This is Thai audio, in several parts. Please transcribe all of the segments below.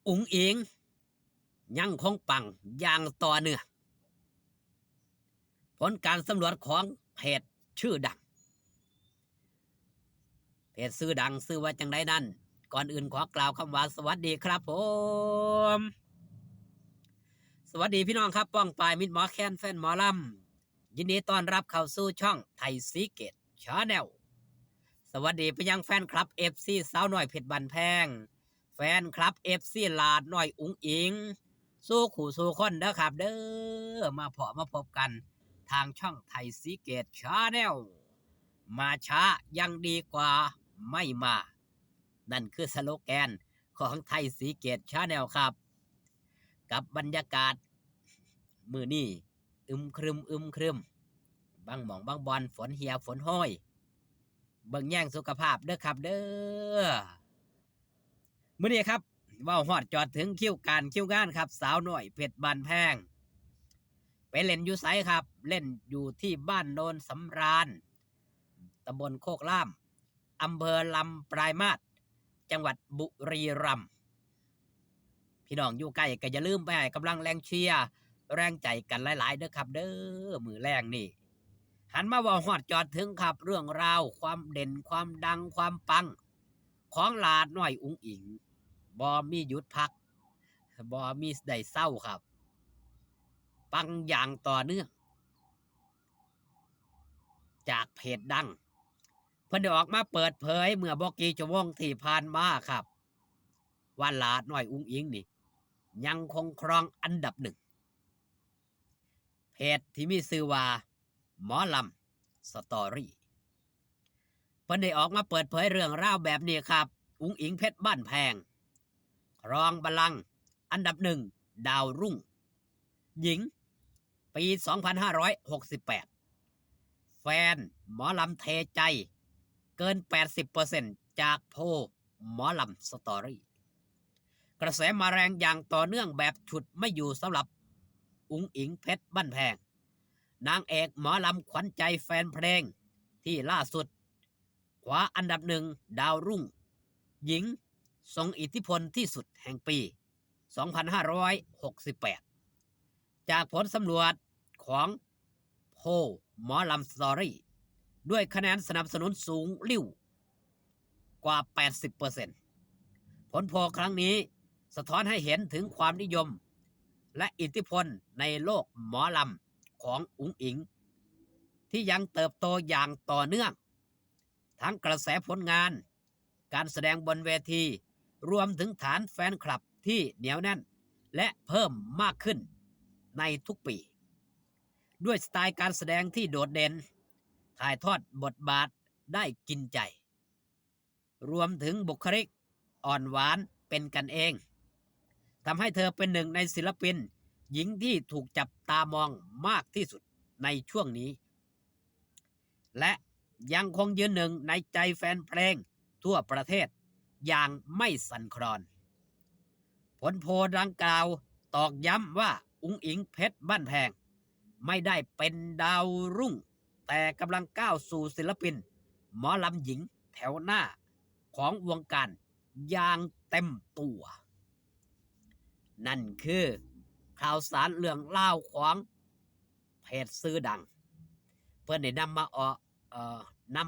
อุ๋งอิงยังคงปังอย่างต่อเนื่องผลการสำรวจของเพจชื่อดังเพจชื่อดังชื่อว่าจังไดนั้นก่อนอื่นขอกล่าวคำว่าสวัสดีครับผมสวัสดีพี่น้องครับป้องปายมิตรหมอแคนแฟนหมอลำยินดีต้อนรับเข้าสู่ช่องไทยซีเกตชาแนลสวัสดีไปยังแฟนคลับเอฟซีสาวน้อยเพชรบันแพงแฟนคลับเอฟซีลาดน้อยอุ๋งอิงสู้ขู่สู้คนเด้อครับเด้อมาพบกันทางช่องไทยซีเกตชาแนลมาช้ายังดีกว่าไม่มานั่นคือสโลแกนของไทยซีเกตชาแนลครับกับบรรยากาศมือนี่อึมครึมบางหม่องบางบอนฝนเหี่ยฝนห้อยเบิ่งแย่งสุขภาพเด้อครับเด้อมื้อนี้ครับว่าฮอดจอดถึงคิวงานครับสาวน้อยเพชรบานแพงไปเล่นอยู่ไสครับเล่นอยู่ที่บ้านโนนสำราญตำบลโคกล่ามอำเภอลำปลายมาศจังหวัดบุรีรัมย์พี่น้องอยู่ใกล้ก็อย่าลืมไปให้กำลังแรงเชียร์แรงใจกันหลายๆเด้อครับเด้อมือแรงนี่หันมาว่าฮอดจอดถึงครับเรื่องราวความเด่นความดังความปังของหลาดน้อยอุ๋งอิงบ่มีหยุดพักบ่มีได้เศร้าครับปังอย่างต่อเนื่องจากเพจดังเพิ่นได้ออกมาเปิดเผยเมื่อบ่กี่ชั่วโมงที่ผ่านมาครับว่าหลาดน้อยอุ๋งอิงนี่ยังคงครองอันดับหนึ่งเพจที่มีชื่อว่าหมอลำสตอรี่เพิ่นได้ออกมาเปิดเผยเรื่องราวแบบนี้ครับอุ๋งอิงเพชรบ้านแพงครองบัลลังก์อันดับหนึ่งดาวรุ่งหญิงปี2568แฟนหมอลำเทใจเกิน 80% จากโพลหมอลำสตอรี่กระแสมาแรงอย่างต่อเนื่องแบบฉุดไม่อยู่สำหรับอุ๋งอิงเพชรบ้านแพงนางเอกหมอลำขวัญใจแฟนเพลงที่ล่าสุดคว้าอันดับหนึ่งดาวรุ่งหญิงทรงอิทธิพลที่สุดแห่งปี 2568 จากผลสำรวจของโพลหมอลำสตอรี่ด้วยคะแนนสนับสนุนสูงลิ่วกว่า 80%ผลโพลครั้งนี้สะท้อนให้เห็นถึงความนิยมและอิทธิพลในโลกหมอลำของอุ๋งอิงที่ยังเติบโตอย่างต่อเนื่องทั้งกระแสผลงานการแสดงบนเวทีรวมถึงฐานแฟนคลับที่เหนียวแน่นและเพิ่มมากขึ้นในทุกปีด้วยสไตล์การแสดงที่โดดเด่นถ่ายทอดบทบาทได้กินใจรวมถึงบุคลิกอ่อนหวานเป็นกันเองทำให้เธอเป็นหนึ่งในศิลปินหญิงที่ถูกจับตามองมากที่สุดในช่วงนี้และยังคงยืนหนึ่งในใจแฟนเพลงทั่วประเทศอย่างไม่สั่นคลอนผลโพลดังกล่าวตอกย้ำว่าอุ๋งอิงเพชรบ้านแพงไม่ได้เป็นดาวรุ่งแต่กำลังก้าวสู่ศิลปินหมอลำหญิงแถวหน้าของวงการอย่างเต็มตัวนั่นคือข่าวสารเรื่องเล่าของเพจซื้อดังเพื่อนได้น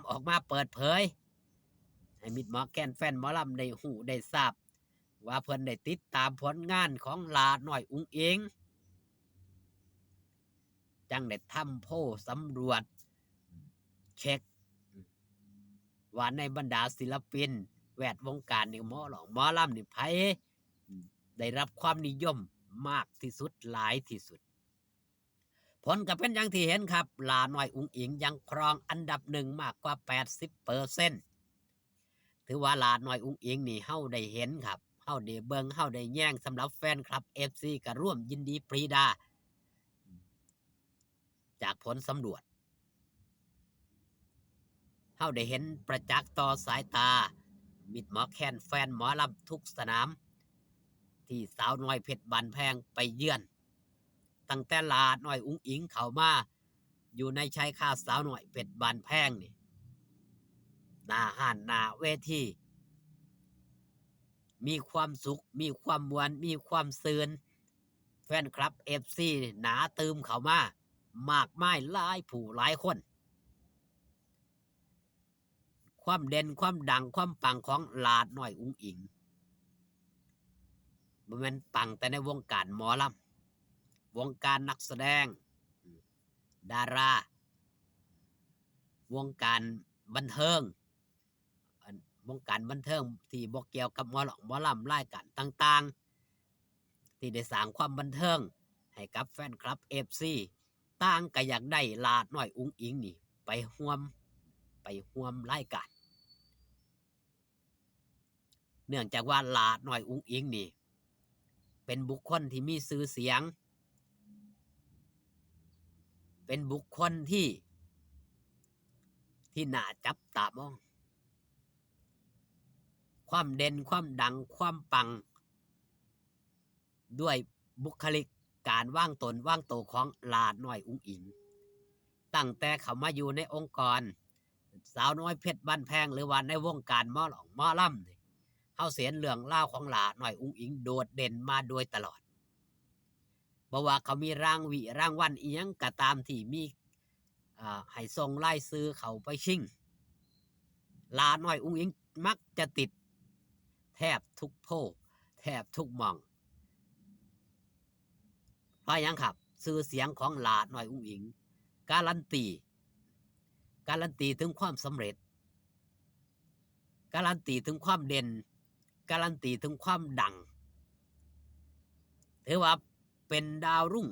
ำออกมาเปิดเผยให้มิตรหมอแกนแฟนหมอลำได้หูได้ทราบว่าเพื่อนได้ติดตามผลงานของหลาหน่อยอุ๋งอิงจังได้ทำโพลสำรวจเช็คว่าในบรรดาศิลปินแวดวงการนี่หมอลำนี่ไผได้รับความนิยมมากที่สุดหลายที่สุดผลก็เป็นอย่างที่เห็นครับหลาน้อยอุ๋งอิงยังครองอันดับหนึ่งมากกว่า 80%ถือว่าหลาน้อยอุ๋งอิงนี่เฮาได้เห็นครับเฮาได้เบิ่งเฮาได้แย่งสำหรับแฟนคลับ FC ก็ร่วมยินดีปรีดาจากผลสำรวจเฮาได้เห็นประจักษ์ต่อสายตามิตรหมอแคนแฟนหมอลำทุกสนามที่สาวน้อยเพชรบานแพงไปเยือนตั้งแต่หลาน้อยอุ๋งอิงเข้ามาอยู่ในชายคาสาวน้อยเพชรบานแพงนี่หน้าห้านหน้าเวที มีความสุขมีความมวลมีความซื่นแฟนคลับ FC หนาตืมเข้ามามากมายหลายผู้หลายคน ความเด่นความดังความปังของหลาดน้อยอุ๋งอิงบ่แม่นปังแต่ในวงการหมอลำวงการนักแสดงดาราวงการบันเทิงวงการบันเทิงที่บ่เกี่ยวกับหมอลำรายการต่างๆที่ได้สร้างความบันเทิงให้กับแฟนคลับ FC ต่างก็อยากได้หลาดน้อยอุ๋งอิงนี่ไปร่วมรายการเนื่องจากว่าหลาดน้อยอุ๋งอิงนี่เป็นบุคคลที่มีชื่อเสียงเป็นบุคคลที่น่าจับตามองความเด่นความดังความปังด้วยบุคลิกการว่างตนว่างโตวของหลาดน้อยอุ๋งอิงตั้งแต่เขามาอยู่ในองค์กรสาวน้อยเพชรบ้านแพงหรือว่าในวงการหมอลำนี่เฮาเสียนเรื่องเล่าวของหลาดน้อยอุ๋งอิงโดดเด่นมาโดยตลอดบ่ว่าเขามีรางวัลอีหยังก็ตามที่มีให้ส่งรายชื่อเขาไปชิงหลาดน้อยอุ๋งอิงมักจะติดแทบทุกโพลแทบทุกหม่องเพราะหยังครับชื่อเสียงของหลาดน้อยอุ๋งอิงการันตีถึงความสำเร็จการันตีถึงความเด่นการันตีถึงความดังถือว่าเป็นดาวรุ่ง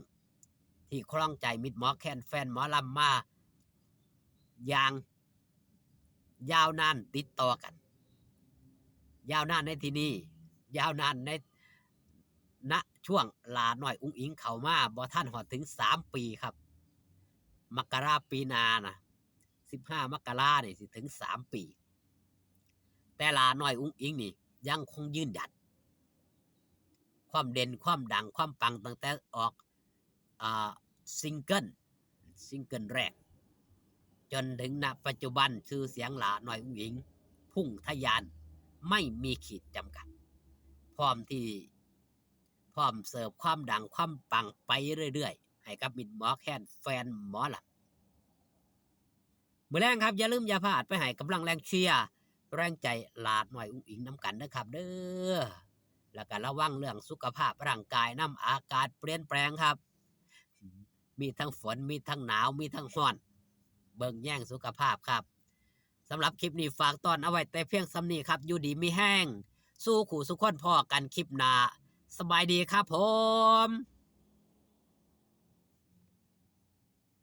ที่ครองใจมิตรหมอแคนแฟนหมอลำมาอย่างยาวนานติดต่อกันยาวนานในที่นี้ยาวนานในณช่วงหลาน้อยอุ๋งอิงเข้ามาบ่ทันฮอดถึง3 ปีครับมกราปีหน้านะ15 มกรานี่สิถึง3 ปีแต่หลาน้อยอุ๋งอิงนี่ยังคงยืนหยัดความเด่นความดังความปังตั้งแต่ออกซิงเกิลแรกจนถึงณปัจจุบันชื่อเสียงหลาน้อยอุ๋งอิงพุ่งทะยานไม่มีขีดจำกัดพร้อมเสิร์ฟความดังความปังไปเรื่อยๆให้กับมิตรหมอแคนแฟนหมอลำมื้อแรงครับอย่าลืมอย่าพลาดไปให้กำลังแรงเชียร์แรงใจหลาดน้อยอุ๋งอิงน้ำกันนะครับเด้อแล้วก็ระวังเรื่องสุขภาพร่างกายน้ำอากาศเปลี่ยนแปลงครับมีทั้งฝนมีทั้งหนาวมีทั้งร้อนเบิ่งแย่งสุขภาพครับสำหรับคลิปนี้ฝากตอนเอาไว้แต่เพียงส่ำนี้ครับอยู่ดีมีแห้งสู้ขู่สุขคนพ่อกันคลิปหน้าสบายดีครับผม